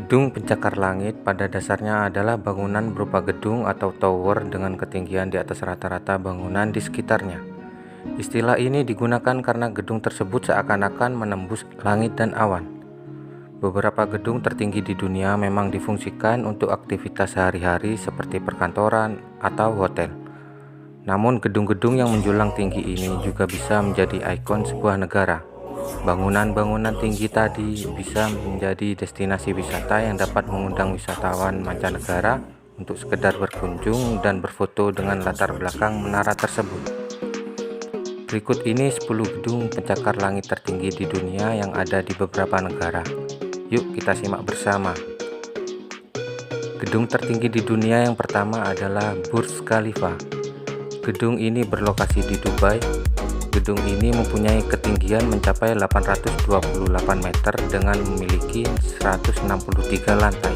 Gedung pencakar langit pada dasarnya adalah bangunan berupa gedung atau tower dengan ketinggian di atas rata-rata bangunan di sekitarnya. Istilah ini digunakan karena gedung tersebut seakan-akan menembus langit dan awan. Beberapa gedung tertinggi di dunia memang difungsikan untuk aktivitas sehari-hari seperti perkantoran atau hotel. Namun gedung-gedung yang menjulang tinggi ini juga bisa menjadi ikon sebuah negara. Bangunan-bangunan tinggi tadi bisa menjadi destinasi wisata yang dapat mengundang wisatawan mancanegara untuk sekedar berkunjung dan berfoto dengan latar belakang menara tersebut. Berikut ini 10 gedung pencakar langit tertinggi di dunia yang ada di beberapa negara. Yuk kita simak bersama. Gedung tertinggi di dunia yang pertama adalah Burj Khalifa. Gedung ini berlokasi di Dubai. Gedung ini mempunyai ketinggian mencapai 828 meter dengan memiliki 163 lantai.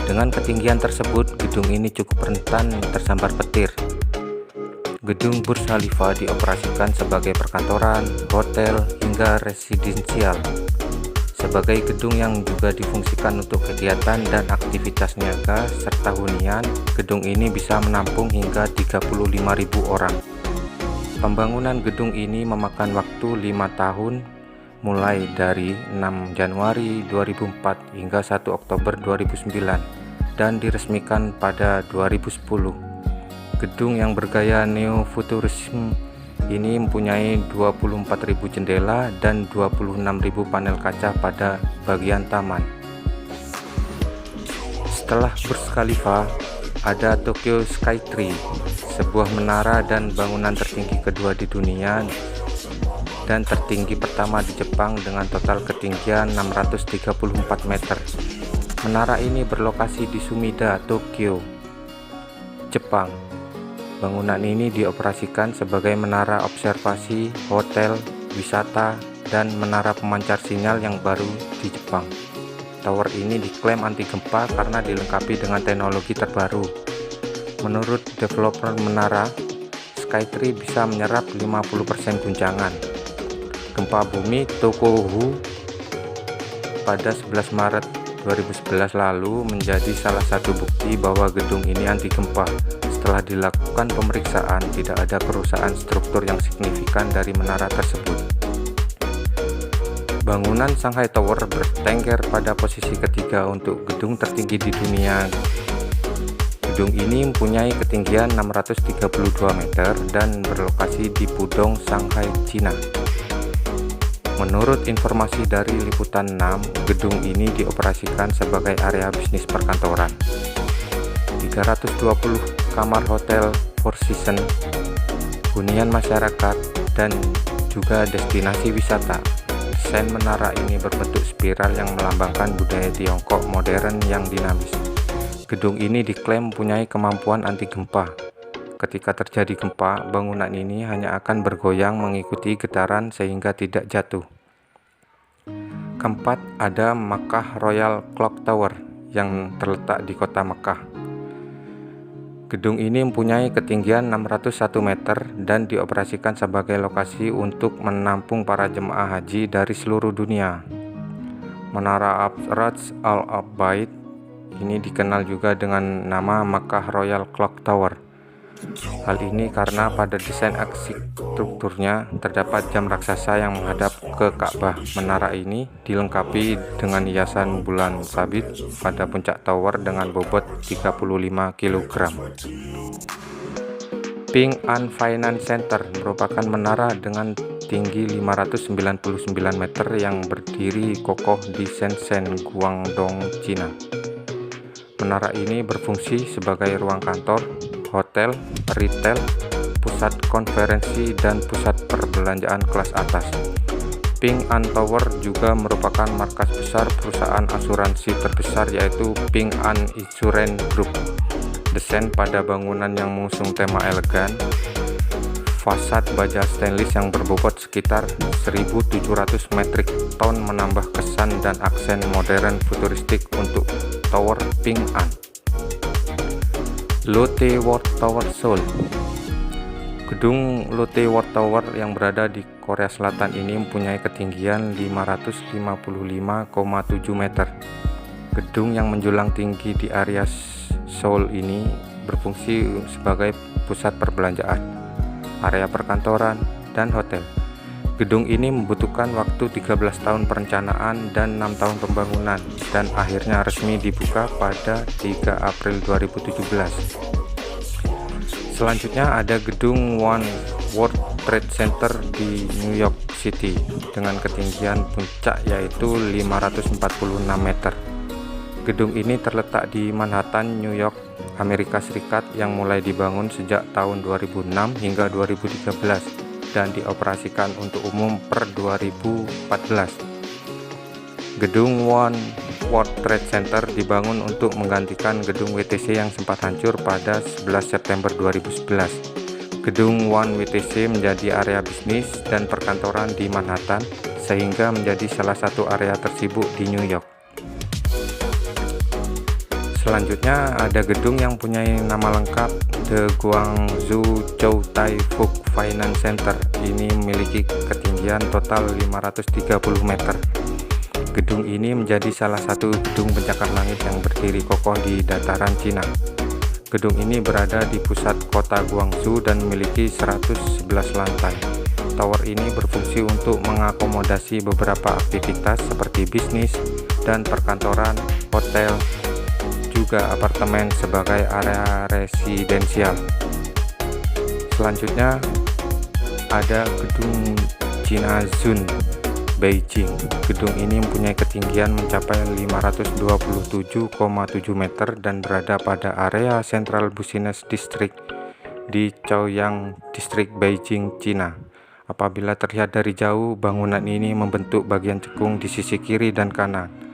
Dengan ketinggian tersebut, gedung ini cukup rentan tersambar petir. Gedung Burj Khalifa dioperasikan sebagai perkantoran, hotel, hingga residensial. Sebagai gedung yang juga difungsikan untuk kegiatan dan aktivitas niaga serta hunian, gedung ini bisa menampung hingga 35.000 orang. Pembangunan gedung ini memakan waktu 5 tahun mulai dari 6 Januari 2004 hingga 1 Oktober 2009 dan diresmikan pada 2010. Gedung yang bergaya neo-futurisme ini mempunyai 24.000 jendela dan 26.000 panel kaca pada bagian taman. Setelah Burj Khalifa, ada Tokyo Skytree, sebuah menara dan bangunan tertinggi kedua di dunia dan tertinggi pertama di Jepang dengan total ketinggian 634 meter. Menara ini berlokasi di Sumida, Tokyo, Jepang. Bangunan ini dioperasikan sebagai menara observasi, hotel, wisata, dan menara pemancar sinyal yang baru di Jepang. Tower ini diklaim anti gempa karena dilengkapi dengan teknologi terbaru. Menurut developer menara, Skytree bisa menyerap 50% guncangan. Gempa bumi Tohoku pada 11 Maret 2011 lalu menjadi salah satu bukti bahwa gedung ini anti gempa. Setelah dilakukan pemeriksaan, tidak ada kerusakan struktur yang signifikan dari menara tersebut. Bangunan Shanghai Tower bertengger pada posisi ketiga untuk gedung tertinggi di dunia. Gedung ini mempunyai ketinggian 632 meter dan berlokasi di Pudong, Shanghai, Cina. Menurut informasi dari Liputan 6, gedung ini dioperasikan sebagai area bisnis perkantoran. 320 kamar hotel Four Seasons, hunian masyarakat, dan juga destinasi wisata. Desain menara ini berbentuk spiral yang melambangkan budaya Tiongkok modern yang dinamis. Gedung ini diklaim mempunyai kemampuan anti gempa. Ketika terjadi gempa, bangunan ini hanya akan bergoyang mengikuti getaran sehingga tidak jatuh. Keempat, ada Makkah Royal Clock Tower yang terletak di kota Makkah. Gedung ini mempunyai ketinggian 601 meter dan dioperasikan sebagai lokasi untuk menampung para jemaah haji dari seluruh dunia. Menara Raj Al Ubaid ini dikenal juga dengan nama Makkah Royal Clock Tower. Hal ini karena pada desain arsitekturnya terdapat jam raksasa yang menghadap ke Ka'bah. Menara ini dilengkapi dengan hiasan bulan sabit pada puncak tower dengan bobot 35 kg. Ping An Finance Center merupakan menara dengan tinggi 599 meter yang berdiri kokoh di Shenzhen, Guangdong, Cina. Menara ini berfungsi sebagai ruang kantor, hotel, retail, pusat konferensi, dan pusat perbelanjaan kelas atas. Ping An Tower juga merupakan markas besar perusahaan asuransi terbesar yaitu Ping An Insurance Group. Desain pada bangunan yang mengusung tema elegan, fasad baja stainless yang berbobot sekitar 1.700 metrik ton menambah kesan dan aksen modern futuristik untuk Tower Ping An. Lotte World Tower Seoul. Gedung Lotte World Tower yang berada di Korea Selatan ini mempunyai ketinggian 555,7 meter. Gedung yang menjulang tinggi di area Seoul ini berfungsi sebagai pusat perbelanjaan, area perkantoran, dan hotel. Gedung ini membutuhkan waktu 13 tahun perencanaan dan 6 tahun pembangunan, dan akhirnya resmi dibuka pada 3 April 2017. Selanjutnya ada gedung One World Trade Center di New York City dengan ketinggian puncak yaitu 546 meter. Gedung ini terletak di Manhattan, New York, Amerika Serikat, yang mulai dibangun sejak tahun 2006 hingga 2013 dan dioperasikan untuk umum per 2014. Gedung One World Trade Center dibangun untuk menggantikan gedung WTC yang sempat hancur pada 11 September 2011. Gedung One WTC menjadi area bisnis dan perkantoran di Manhattan sehingga menjadi salah satu area tersibuk di New York. Selanjutnya ada gedung yang punya nama lengkap The Guangzhou Chow Tai Fook Finance Center. Ini memiliki ketinggian total 530 meter. Gedung ini menjadi salah satu gedung pencakar langit yang berdiri kokoh di dataran Cina. Gedung ini berada di pusat kota Guangzhou dan memiliki 111 lantai. Tower ini berfungsi untuk mengakomodasi beberapa aktivitas seperti bisnis dan perkantoran, hotel, juga apartemen sebagai area residensial. Selanjutnya ada gedung Jinazun Beijing. Gedung ini mempunyai ketinggian mencapai 527,7 meter dan berada pada area Central Business District di Chaoyang District, Beijing, Cina. Apabila terlihat dari jauh, bangunan ini membentuk bagian cekung di sisi kiri dan kanan.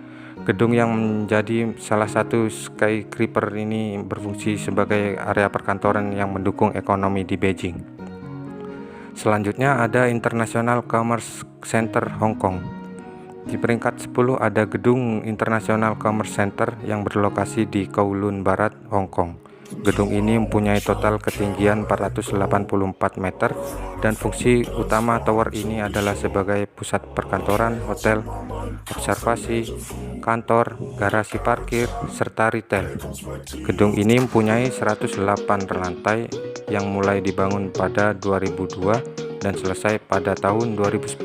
Gedung yang menjadi salah satu skyscraper ini berfungsi sebagai area perkantoran yang mendukung ekonomi di Beijing. Selanjutnya ada International Commerce Center Hong Kong. Di peringkat 10 ada gedung International Commerce Center yang berlokasi di Kowloon Barat, Hong Kong. Gedung ini mempunyai total ketinggian 484 meter dan fungsi utama tower ini adalah sebagai pusat perkantoran, hotel, observasi, kantor, garasi parkir, serta retail. Gedung ini mempunyai 108 lantai yang mulai dibangun pada 2002 dan selesai pada tahun 2010.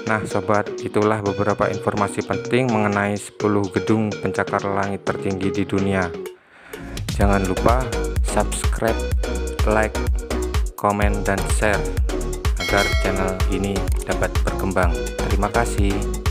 Nah sobat, itulah beberapa informasi penting mengenai 10 gedung pencakar langit tertinggi di dunia. Jangan lupa subscribe, like, komen, dan share agar channel ini dapat berkembang. Terima kasih.